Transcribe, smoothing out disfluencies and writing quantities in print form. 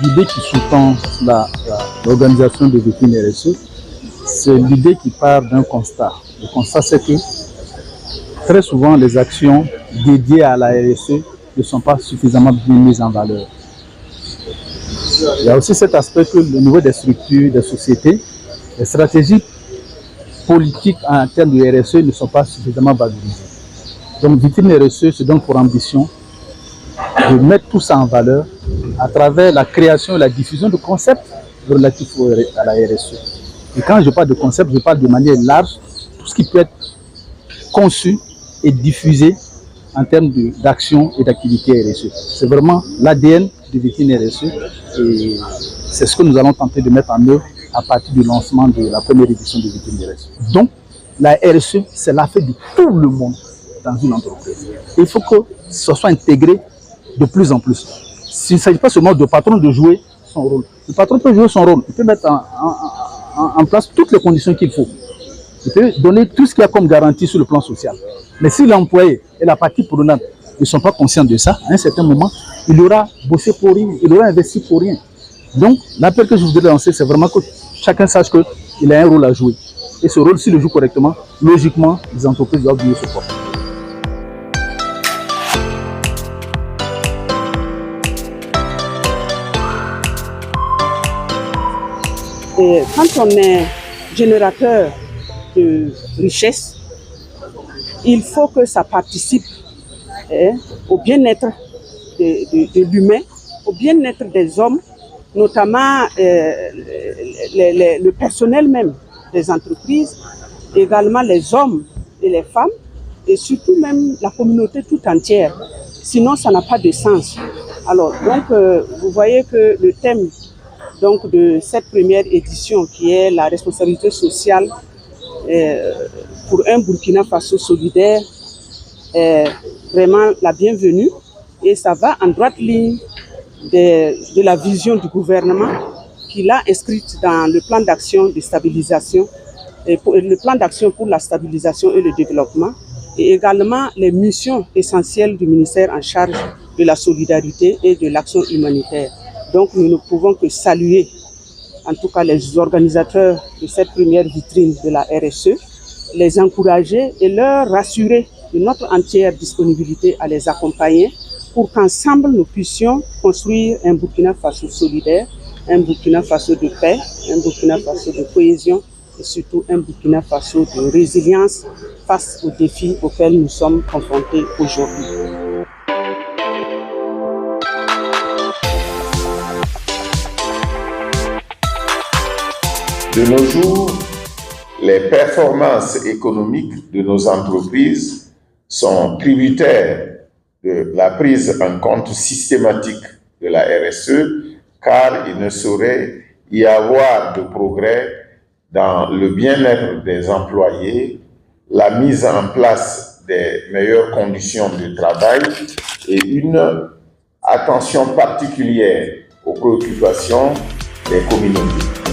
L'idée qui sous-tend l'organisation de vitrines RSE, c'est l'idée qui part d'un constat. Le constat, c'est que très souvent, les actions dédiées à la RSE ne sont pas suffisamment bien mises en valeur. Il y a aussi cet aspect que au niveau des structures, des sociétés, les stratégies politiques en termes de RSE ne sont pas suffisamment valorisées. Donc, Vitrine RSE se donne pour ambition de mettre tout ça en valeur à travers la création et la diffusion de concepts relatifs à la RSE. Et quand je parle de concepts, je parle de manière large, tout ce qui peut être conçu et diffusé en termes d'action et d'activité RSE. C'est vraiment l'ADN de Vitrine RSE et c'est ce que nous allons tenter de mettre en œuvre à partir du lancement de la première édition de Vitrine RSE. Donc, la RSE, c'est l'affaire de tout le monde dans une entreprise. Et il faut que ce soit intégré de plus en plus. Il ne s'agit pas seulement du patron de jouer son rôle. Le patron peut jouer son rôle, il peut mettre en place toutes les conditions qu'il faut. Il peut donner tout ce qu'il y a comme garantie sur le plan social. Mais si l'employé et la partie prenante ne sont pas conscients de ça, à un certain moment, il aura bossé pour rien, il aura investi pour rien. Donc, l'appel que je voudrais lancer, c'est vraiment que chacun sache qu'il a un rôle à jouer. Et ce rôle, s'il le joue correctement, logiquement, les entreprises doivent mieux se porter. Et quand on est générateur de richesse, il faut que ça participe au bien-être de l'humain, au bien-être des hommes, notamment le personnel même des entreprises, également les hommes et les femmes, et surtout même la communauté tout entière. Sinon, ça n'a pas de sens. Alors, donc, vous voyez que le thème de cette première édition, qui est la responsabilité sociale pour un Burkina Faso solidaire, est vraiment la bienvenue et ça va en droite ligne de la vision du gouvernement qu'il a inscrite dans le plan d'action de stabilisation, le plan d'action pour la stabilisation et le développement, et également les missions essentielles du ministère en charge de la solidarité et de l'action humanitaire. Donc nous ne pouvons que saluer en tout cas les organisateurs de cette première vitrine de la RSE, les encourager et leur rassurer de notre entière disponibilité à les accompagner pour qu'ensemble nous puissions construire un Burkina Faso solidaire, un Burkina Faso de paix, un Burkina Faso de cohésion et surtout un Burkina Faso de résilience face aux défis auxquels nous sommes confrontés aujourd'hui. De nos jours, les performances économiques de nos entreprises sont tributaires de la prise en compte systématique de la RSE, car il ne saurait y avoir de progrès dans le bien-être des employés, la mise en place des meilleures conditions de travail et une attention particulière aux préoccupations des communautés.